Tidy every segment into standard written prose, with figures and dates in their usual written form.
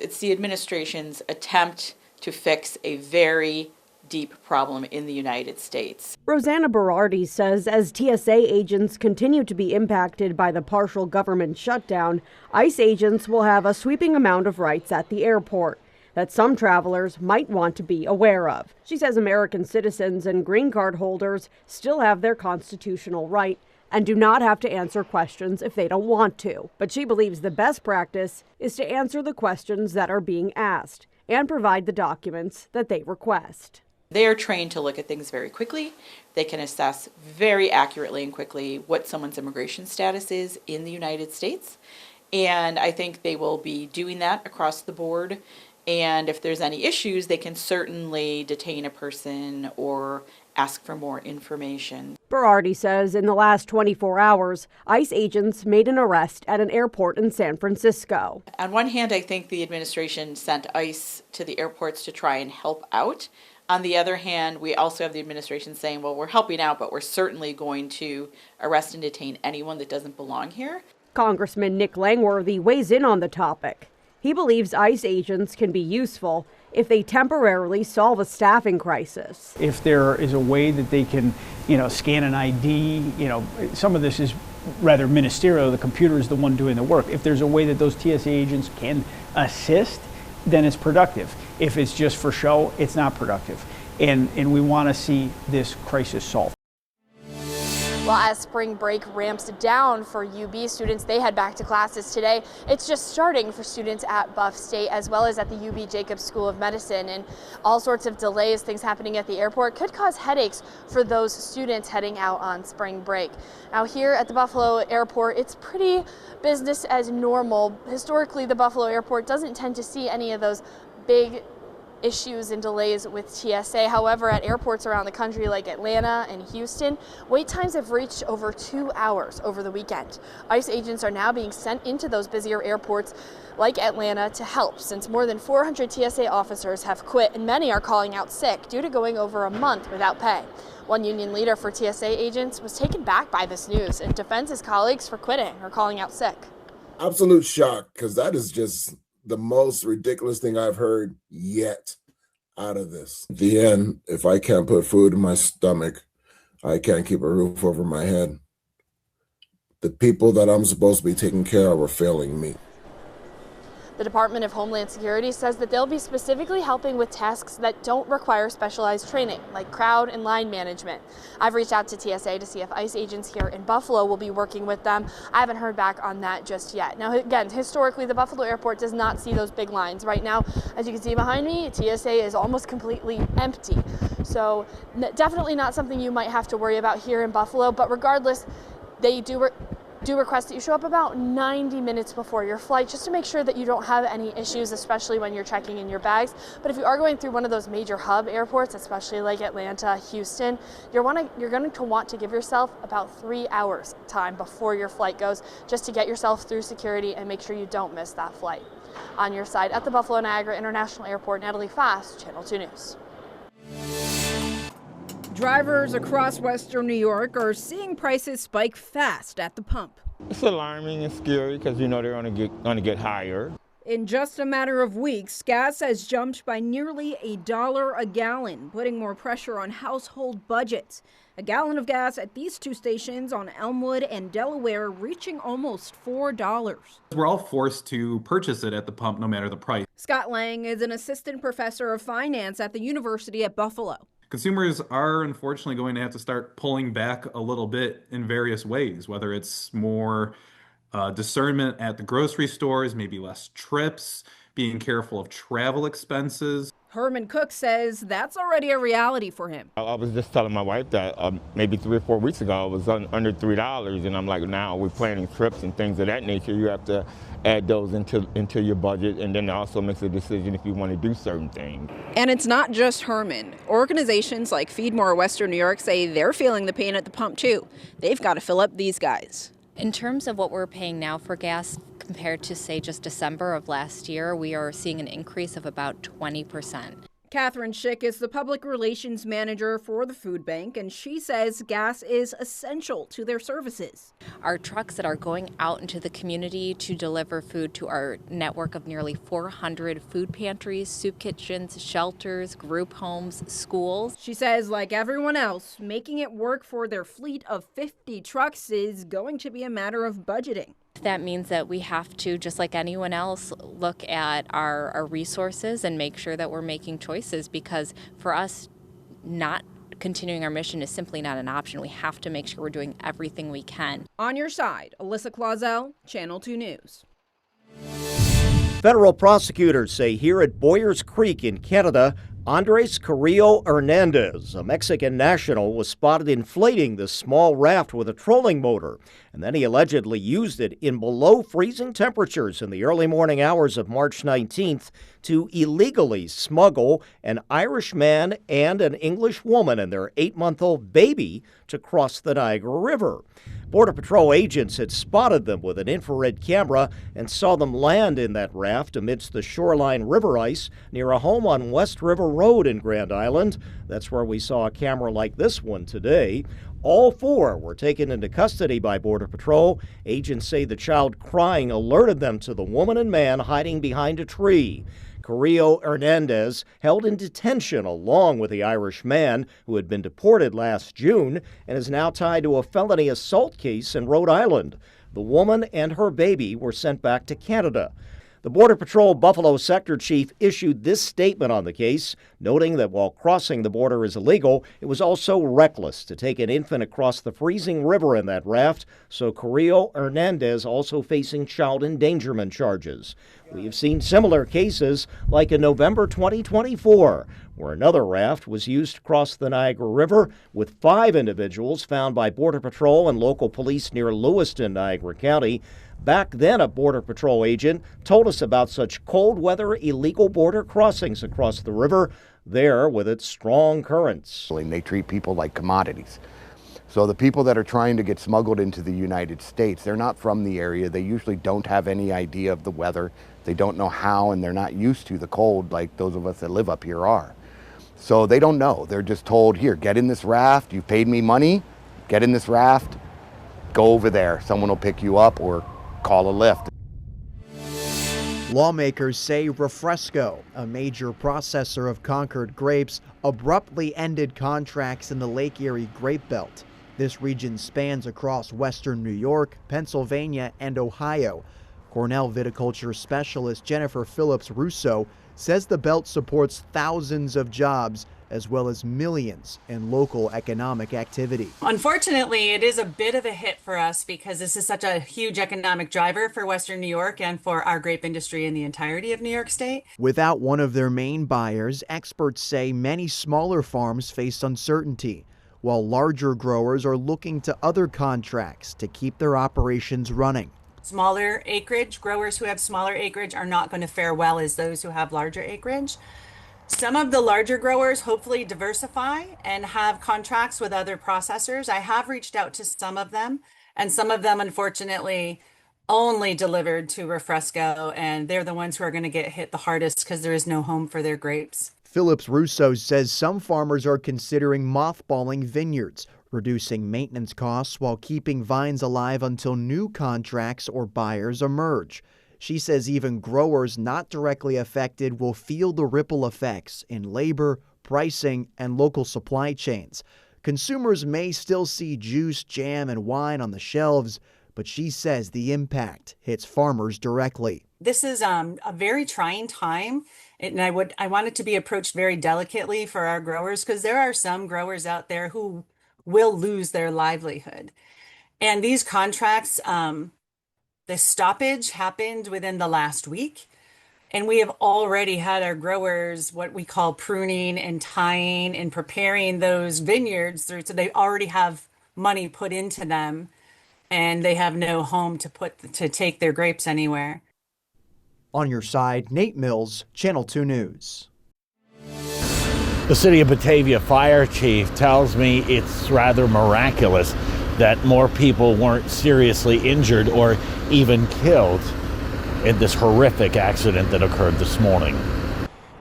It's the administration's attempt to fix a very deep problem in the United States. Rosanna Berardi says as TSA agents continue to be impacted by the partial government shutdown, ICE agents will have a sweeping amount of rights at the airport that some travelers might want to be aware of. She says American citizens and green card holders still have their constitutional right and do not have to answer questions if they don't want to. But she believes the best practice is to answer the questions that are being asked and provide the documents that they request. They are trained to look at things very quickly. They can assess very accurately and quickly what someone's immigration status is in the United States. And I think they will be doing that across the board. And if there's any issues, they can certainly detain a person or ask for more information. Berardi says in the last 24 hours, ICE agents made an arrest at an airport in San Francisco. On one hand, I think the administration sent ICE to the airports to try and help out. On the other hand, we also have the administration saying, well, we're helping out, but we're certainly going to arrest and detain anyone that doesn't belong here. Congressman Nick Langworthy weighs in on the topic. He believes ICE agents can be useful if they temporarily solve a staffing crisis. If there is a way that they can, scan an ID, some of this is rather ministerial. The computer is the one doing the work. If there's a way that those TSA agents can assist, then it's productive. If it's just for show, it's not productive. And we want to see this crisis solved. Well, as spring break ramps down for UB students, they head back to classes today. It's just starting for students at Buff State as well as at the UB Jacobs School of Medicine, and all sorts of delays, things happening at the airport could cause headaches for those students heading out on spring break. Now here at the Buffalo Airport, it's pretty business as normal. Historically, the Buffalo Airport doesn't tend to see any of those big issues and delays with TSA. However, at airports around the country like Atlanta and Houston, wait times have reached over 2 hours over the weekend. ICE agents are now being sent into those busier airports like Atlanta to help, since more than 400 TSA officers have quit and many are calling out sick due to going over a month without pay. One union leader for TSA agents was taken back by this news and defends his colleagues for quitting or calling out sick. Absolute shock, because that is just the most ridiculous thing I've heard yet out of this. At the end, if I can't put food in my stomach, I can't keep a roof over my head. The people that I'm supposed to be taking care of are failing me. The Department of Homeland Security says that they'll be specifically helping with tasks that don't require specialized training, like crowd and line management. I've reached out to TSA to see if ICE agents here in Buffalo will be working with them. I haven't heard back on that just yet. Now, again, historically, the Buffalo Airport does not see those big lines. Right now, as you can see behind me, TSA is almost completely empty. So definitely not something you might have to worry about here in Buffalo, but regardless, they do request that you show up about 90 minutes before your flight just to make sure that you don't have any issues, especially when you're checking in your bags. But if you are going through one of those major hub airports, especially like Atlanta, Houston, you're going to want to give yourself about 3 hours time before your flight goes, just to get yourself through security and make sure you don't miss that flight. On your side at the Buffalo Niagara International Airport, Natalie Fast, Channel 2 News. Drivers across Western New York are seeing prices spike fast at the pump. It's alarming and scary because they're going to get higher. In just a matter of weeks, gas has jumped by nearly $1 a gallon, putting more pressure on household budgets. A gallon of gas at these two stations on Elmwood and Delaware reaching almost $4. We're all forced to purchase it at the pump no matter the price. Scott Lang is an assistant professor of finance at the University at Buffalo. Consumers are unfortunately going to have to start pulling back a little bit in various ways, whether it's more discernment at the grocery stores, maybe less trips, being careful of travel expenses. Herman Cook says that's already a reality for him. I was just telling my wife that maybe 3 or 4 weeks ago it was under $3, and I'm like, now we're planning trips and things of that nature. You have to add those into your budget, and then it also makes a decision if you want to do certain things. And it's not just Herman. Organizations like Feed More Western New York say they're feeling the pain at the pump too. They've got to fill up these guys. In terms of what we're paying now for gas compared to, say, just December of last year, we are seeing an increase of about 20%. Catherine Schick is the public relations manager for the food bank, and she says gas is essential to their services. Our trucks that are going out into the community to deliver food to our network of nearly 400 food pantries, soup kitchens, shelters, group homes, schools. She says, like everyone else, making it work for their fleet of 50 trucks is going to be a matter of budgeting. That means that we have to, just like anyone else, look at our resources and make sure that we're making choices, because for us, not continuing our mission is simply not an option. We have to make sure we're doing everything we can. On your side, Alyssa Clausel, Channel 2 News. Federal prosecutors say here at Boyers Creek in Canada, Andres Carrillo Hernandez, a Mexican national, was spotted inflating the small raft with a trolling motor, and then he allegedly used it in below freezing temperatures in the early morning hours of March 19th to illegally smuggle an Irish man and an English woman and their 8-month-old baby to cross the Niagara River. Border Patrol agents had spotted them with an infrared camera and saw them land in that raft amidst the shoreline river ice near a home on West River Road in Grand Island. That's where we saw a camera like this one today. All 4 were taken into custody by Border Patrol. Agents say the child crying alerted them to the woman and man hiding behind a tree. Carrillo Hernandez held in detention along with the Irish man who had been deported last June and is now tied to a felony assault case in Rhode Island. The woman and her baby were sent back to Canada. The Border Patrol Buffalo Sector Chief issued this statement on the case, noting that while crossing the border is illegal, it was also reckless to take an infant across the freezing river in that raft, so Carrillo Hernandez also facing child endangerment charges. We have seen similar cases like in November 2024, where another raft was used to cross the Niagara River, with 5 individuals found by Border Patrol and local police near Lewiston, Niagara County. Back then, a Border Patrol agent told us about such cold weather illegal border crossings across the river there with its strong currents. They treat people like commodities. So the people that are trying to get smuggled into the United States, they're not from the area. They usually don't have any idea of the weather. They don't know how, and they're not used to the cold like those of us that live up here are. So they don't know. They're just told, here, get in this raft. You paid me money. Get in this raft. Go over there. Someone will pick you up or call a lift. Lawmakers say Refresco, a major processor of Concord grapes, abruptly ended contracts in the Lake Erie grape belt. This region spans across western New York, Pennsylvania, and Ohio. Cornell viticulture specialist Jennifer Phillips-Russo says the belt supports thousands of jobs as well as millions in local economic activity. Unfortunately, it is a bit of a hit for us because this is such a huge economic driver for Western New York and for our grape industry in the entirety of New York State. Without one of their main buyers, experts say many smaller farms face uncertainty, while larger growers are looking to other contracts to keep their operations running. Smaller acreage, growers who have smaller acreage are not going to fare well as those who have larger acreage. Some of the larger growers hopefully diversify and have contracts with other processors. I have reached out to some of them, and some of them unfortunately only delivered to Refresco, and they're the ones who are going to get hit the hardest because there is no home for their grapes. Phillips-Russo says some farmers are considering mothballing vineyards, reducing maintenance costs while keeping vines alive until new contracts or buyers emerge. She says even growers not directly affected will feel the ripple effects in labor, pricing, and local supply chains. Consumers may still see juice, jam, and wine on the shelves, but she says the impact hits farmers directly. This is a very trying time, and I want it to be approached very delicately for our growers, because there are some growers out there who will lose their livelihood. And these contracts, the stoppage happened within the last week, and we have already had our growers what we call pruning and tying and preparing those vineyards through, so they already have money put into them, and they have no home to take their grapes anywhere. On your side, Nate Mills, Channel 2 News. The City of Batavia fire chief tells me it's rather miraculous that more people weren't seriously injured or even killed in this horrific accident that occurred this morning.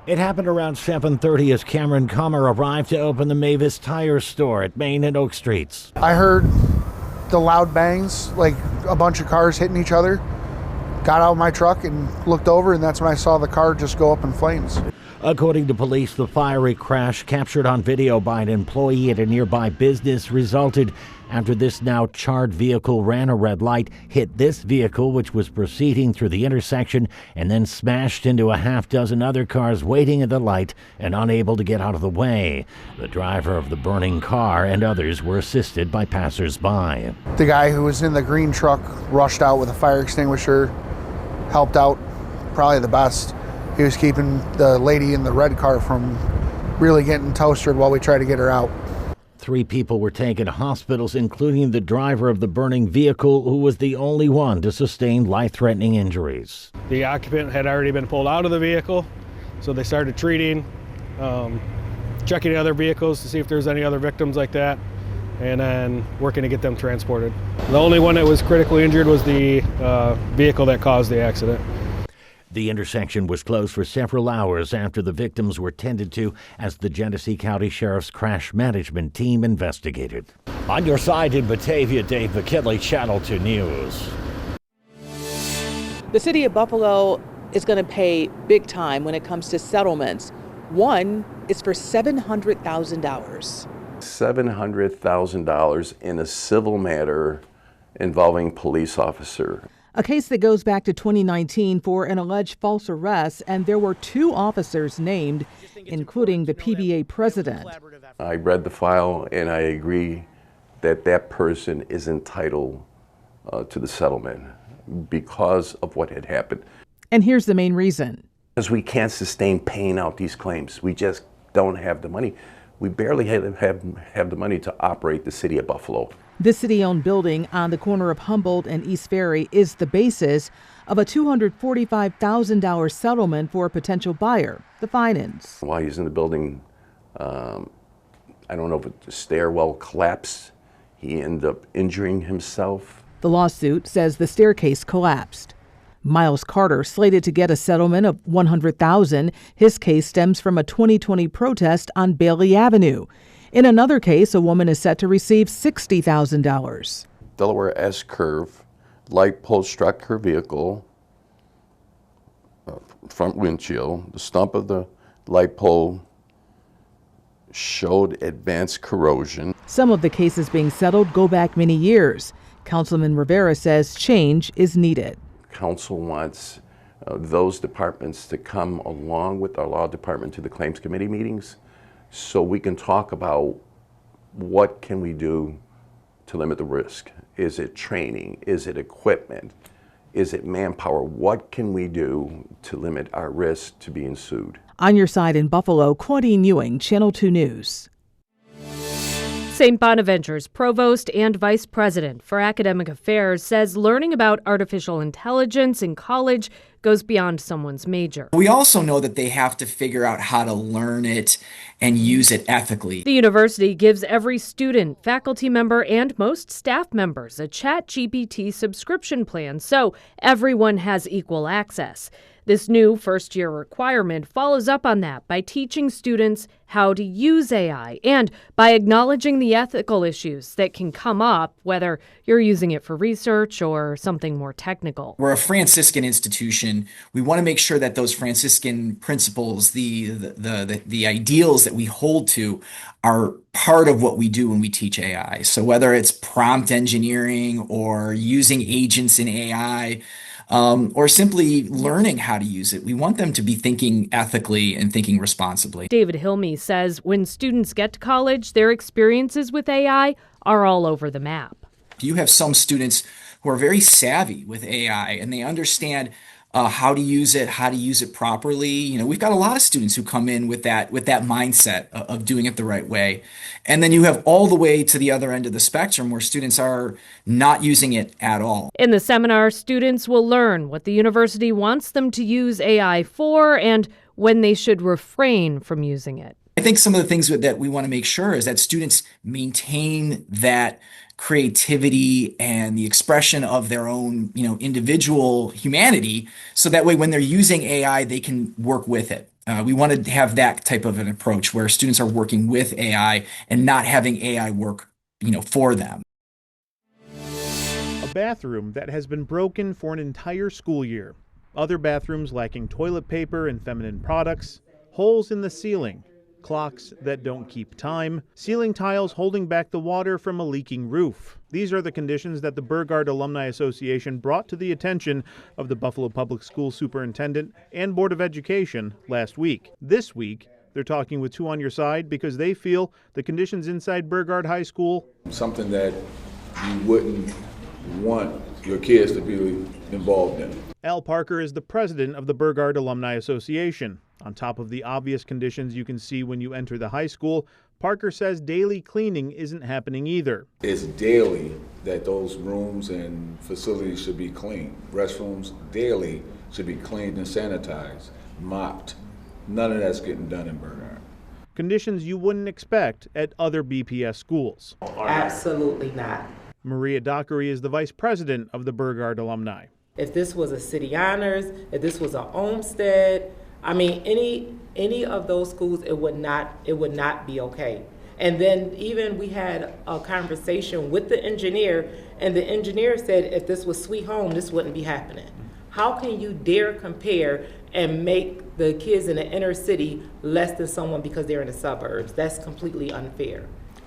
It happened around 7:30 as Cameron Comer arrived to open the Mavis Tire store at Main and Oak Streets. I heard the loud bangs, like a bunch of cars hitting each other. Got out of my truck and looked over, and that's when I saw the car just go up in flames. According to police, the fiery crash captured on video by an employee at a nearby business resulted after this now charred vehicle ran a red light, hit this vehicle which was proceeding through the intersection, and then smashed into a half dozen other cars waiting at the light and unable to get out of the way. The driver of the burning car and others were assisted by passers-by. The guy who was in the green truck rushed out with a fire extinguisher, helped out probably the best. He was keeping the lady in the red car from really getting toasted while we tried to get her out. 3 people were taken to hospitals, including the driver of the burning vehicle, who was the only one to sustain life-threatening injuries. The occupant had already been pulled out of the vehicle, so they started treating, checking other vehicles to see if there's any other victims like that, and then working to get them transported. The only one that was critically injured was the vehicle that caused the accident. The intersection was closed for several hours after the victims were tended to as the Genesee County Sheriff's crash management team investigated. On your side in Batavia, Dave McKinley, Channel 2 News. The city of Buffalo is going to pay big time when it comes to settlements. One is for $700,000. $700,000 in a civil matter involving police officer. A case that goes back to 2019 for an alleged false arrest, and there were 2 officers named, including the PBA president. I read the file and I agree that that person is entitled to the settlement because of what had happened. And here's the main reason. Because we can't sustain paying out these claims. We just don't have the money. We barely have the money to operate the city of Buffalo. This city-owned building on the corner of Humboldt and East Ferry is the basis of a $245,000 settlement for a potential buyer, the Finans. While he's in the building, I don't know if the stairwell collapsed. He ended up injuring himself. The lawsuit says the staircase collapsed. Miles Carter slated to get a settlement of $100,000. His case stems from a 2020 protest on Bailey Avenue. In another case, a woman is set to receive $60,000. Delaware S curve, light pole struck her vehicle, front windshield. The stump of the light pole showed advanced corrosion. Some of the cases being settled go back many years. Councilman Rivera says change is needed. Council wants those departments to come along with our law department to the claims committee meetings so we can talk about what can we do to limit the risk. Is it training? Is it equipment? Is it manpower? What can we do to limit our risk to being sued? On your side in Buffalo, Claudine Ewing, Channel 2 News. St. Bonaventure's provost and vice president for academic affairs says learning about artificial intelligence in college goes beyond someone's major. We also know that they have to figure out how to learn it and use it ethically. The university gives every student, faculty member, and most staff members a ChatGPT subscription plan, so everyone has equal access. This new first-year requirement follows up on that by teaching students how to use AI and by acknowledging the ethical issues that can come up, whether you're using it for research or something more technical. We're a Franciscan institution. We want to make sure that those Franciscan principles, the ideals that we hold to, are part of what we do when we teach AI. So whether it's prompt engineering or using agents in AI, or simply learning how to use it, we want them to be thinking ethically and thinking responsibly. David Hilme says when students get to college, their experiences with AI are all over the map. You have some students who are very savvy with AI and they understand how to use it properly. You know, we've got a lot of students who come in with that mindset of doing it the right way. And then you have all the way to the other end of the spectrum where students are not using it at all. In the seminar, students will learn what the university wants them to use AI for and when they should refrain from using it. I think some of the things that we want to make sure is that students maintain that creativity and the expression of their own, individual humanity. So that way, when they're using AI, they can work with it We want to have that type of an approach where students are working with AI and not having AI work, for them. A bathroom that has been broken for an entire school year. Other bathrooms lacking toilet paper and feminine products, holes in the ceiling, clocks that don't keep time, ceiling tiles holding back the water from a leaking roof. These are the conditions that the Burgard Alumni Association brought to the attention of the Buffalo Public School Superintendent and Board of Education last week. This week, they're talking with Two on Your Side because they feel the conditions inside Burgard High School, something that you wouldn't want your kids to be involved in. Al Parker is the president of the Burgard Alumni Association. On top of the obvious conditions you can see when you enter the high school, Parker says daily cleaning isn't happening either. It's daily that those rooms and facilities should be cleaned. Restrooms daily should be cleaned and sanitized, mopped. None of that's getting done in Burgard. Conditions you wouldn't expect at other BPS schools. Absolutely not. Maria Dockery is the vice president of the Burgard Alumni. If this was a city honors, if this was a Olmsted, I mean, any of those schools, it would not be okay. And then even we had a conversation with the engineer, and the engineer said if this was Sweet Home, this wouldn't be happening. How can you dare compare and make the kids in the inner city less than someone because they're in the suburbs? That's completely unfair.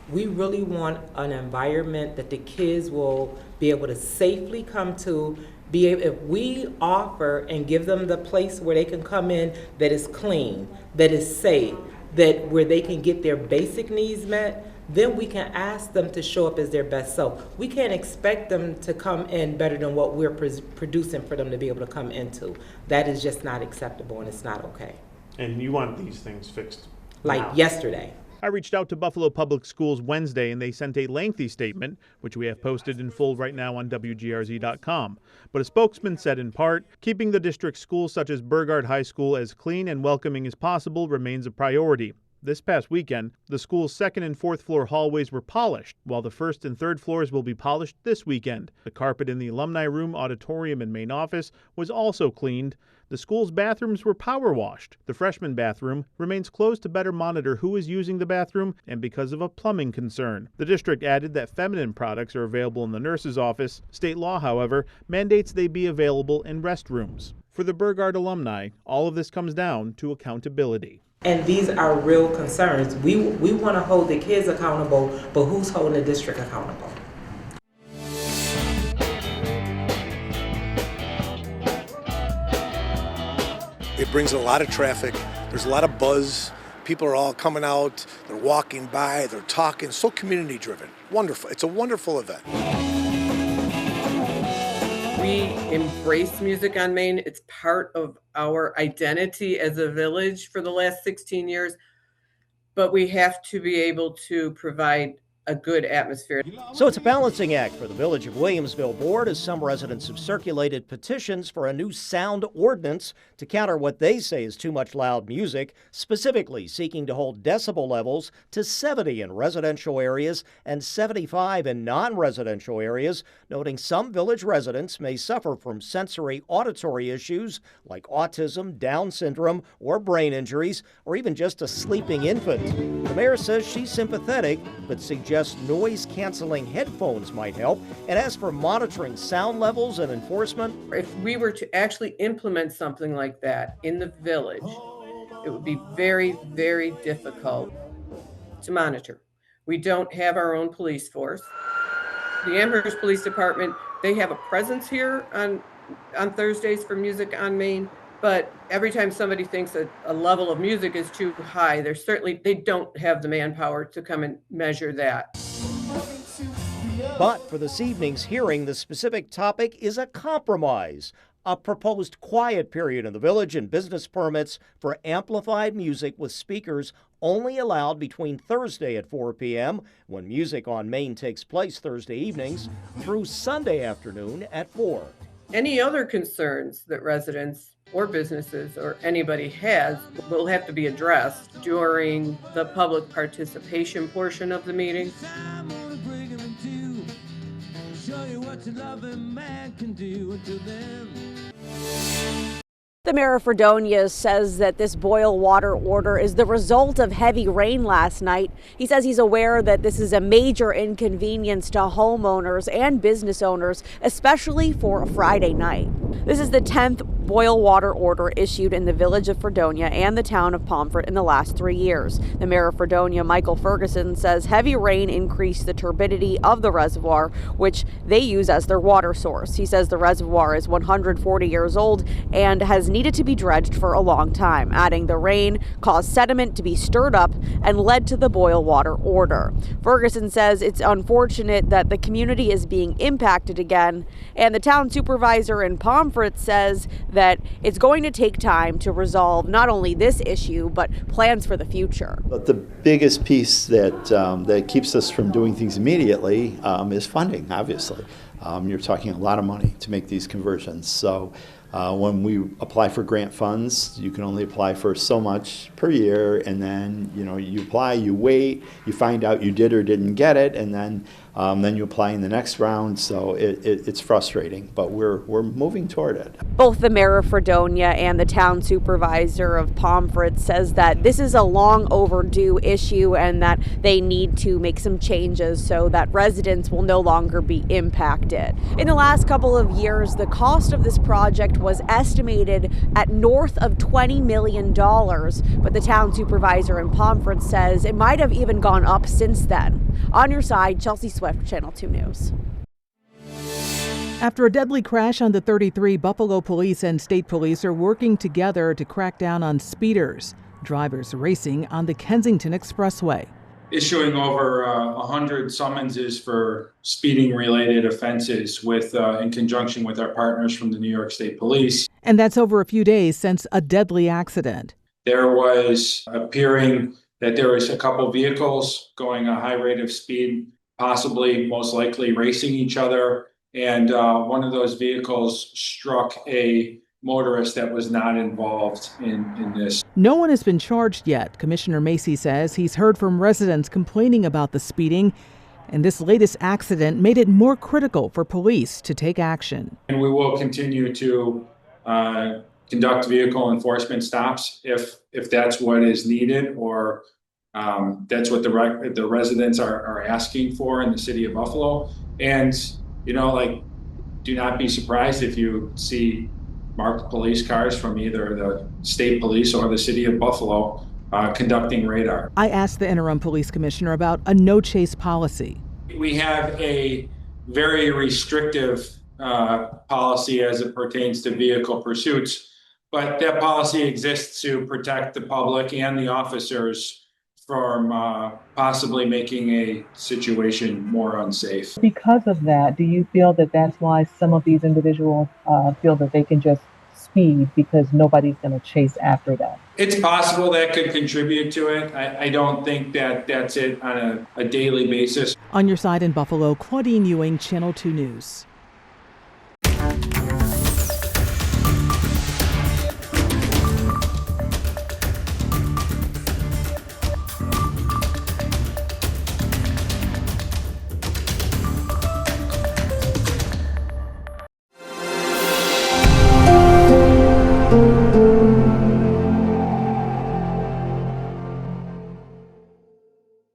We really want an environment that the kids will be able to safely come to. If we offer and give them the place where they can come in that is clean, that is safe, that where they can get their basic needs met, then we can ask them to show up as their best self. We can't expect them to come in better than what we're producing for them to be able to come into. That is just not acceptable, and it's not okay. And you want these things fixed like now. Yesterday. I reached out to Buffalo Public Schools Wednesday, and they sent a lengthy statement, which we have posted in full right now on WGRZ.com. But a spokesman said in part, keeping the district schools such as Burgard High School as clean and welcoming as possible remains a priority. This past weekend, the school's second and fourth floor hallways were polished, while the first and third floors will be polished this weekend. The carpet in the alumni room, auditorium, and main office was also cleaned. The school's bathrooms were power washed. The freshman bathroom remains closed to better monitor who is using the bathroom and because of a plumbing concern. The district added that feminine products are available in the nurse's office. State law, however, mandates they be available in restrooms. For the Burgard alumni, all of this comes down to accountability. And these are real concerns. We want to hold the kids accountable, but who's holding the district accountable? It brings a lot of traffic. There's a lot of buzz. People are all coming out. They're walking by. They're talking. So community driven. Wonderful. It's a wonderful event. We embrace music on Main. It's part of our identity as a village for the last 16 years. But we have to be able to provide a good atmosphere. So it's a balancing act for the Village of Williamsville Board as some residents have circulated petitions for a new sound ordinance to counter what they say is too much loud music, specifically seeking to hold decibel levels to 70 in residential areas and 75 in non-residential areas, noting some village residents may suffer from sensory auditory issues like autism, Down syndrome, or brain injuries, or even just a sleeping infant. The mayor says she's sympathetic, but suggests noise-canceling headphones might help. And as for monitoring sound levels and enforcement, if we were to actually implement something like that in the village, it would be very, very difficult to monitor. We don't have our own police force. The Amherst Police Department, they have a presence here on Thursdays for Music on Main, but every time somebody thinks that a level of music is too high, they don't have the manpower to come and measure that. But for this evening's hearing, the specific topic is a compromise, a proposed quiet period in the village and business permits for amplified music with speakers only allowed between Thursday at 4 p.m., when Music on Main takes place Thursday evenings, through Sunday afternoon at 4. Any other concerns that residents or businesses or anybody has will have to be addressed during the public participation portion of the meeting. Show you what your loving man can do until then. The mayor of Fredonia says that this boil water order is the result of heavy rain last night. He says he's aware that this is a major inconvenience to homeowners and business owners, especially for a Friday night. This is the 10th boil water order issued in the village of Fredonia and the town of Pomfret in the last 3 years. The mayor of Fredonia, Michael Ferguson, says heavy rain increased the turbidity of the reservoir, which they use as their water source. He says the reservoir is 140 years old and has needed to be dredged for a long time, adding the rain caused sediment to be stirred up and led to the boil water order. Ferguson says it's unfortunate that the community is being impacted again, and the town supervisor in Pomfret says that it's going to take time to resolve not only this issue, but plans for the future. But the biggest piece that keeps us from doing things immediately is funding, obviously. You're talking a lot of money to make these conversions. So when we apply for grant funds, you can only apply for so much per year, and then you apply, you wait, you find out you did or didn't get it, and then you apply in the next round. So it's frustrating, but we're moving toward it. Both the mayor of Fredonia and the town supervisor of Pomfret says that this is a long overdue issue and that they need to make some changes so that residents will no longer be impacted. In the last couple of years, the cost of this project was estimated at north of $20 million, but the town supervisor in Pomfret says it might have even gone up since then. On your side, Chelsea Swift, Channel 2 News. After a deadly crash on the 33, Buffalo police and state police are working together to crack down on speeders, drivers racing on the Kensington Expressway. Issuing over 100 summonses for speeding-related offenses in conjunction with our partners from the New York State Police. And that's over a few days since a deadly accident. There was appearing that there was a couple vehicles going a high rate of speed, possibly, most likely, racing each other. And one of those vehicles struck a motorist that was not involved in this. No one has been charged yet. Commissioner Macy says he's heard from residents complaining about the speeding, and this latest accident made it more critical for police to take action. And we will continue to conduct vehicle enforcement stops if that's what is needed, or that's what the residents are asking for in the city of Buffalo. And do not be surprised if you see marked police cars from either the state police or the city of Buffalo conducting radar. I asked the interim police commissioner about a no-chase policy. We have a very restrictive policy as it pertains to vehicle pursuits, but that policy exists to protect the public and the officers from possibly making a situation more unsafe. Because of that, do you feel that that's why some of these individuals feel that they can just speed because nobody's going to chase after that? It's possible that could contribute to it. I don't think that that's it on a daily basis. On your side in Buffalo, Claudine Ewing, Channel 2 News.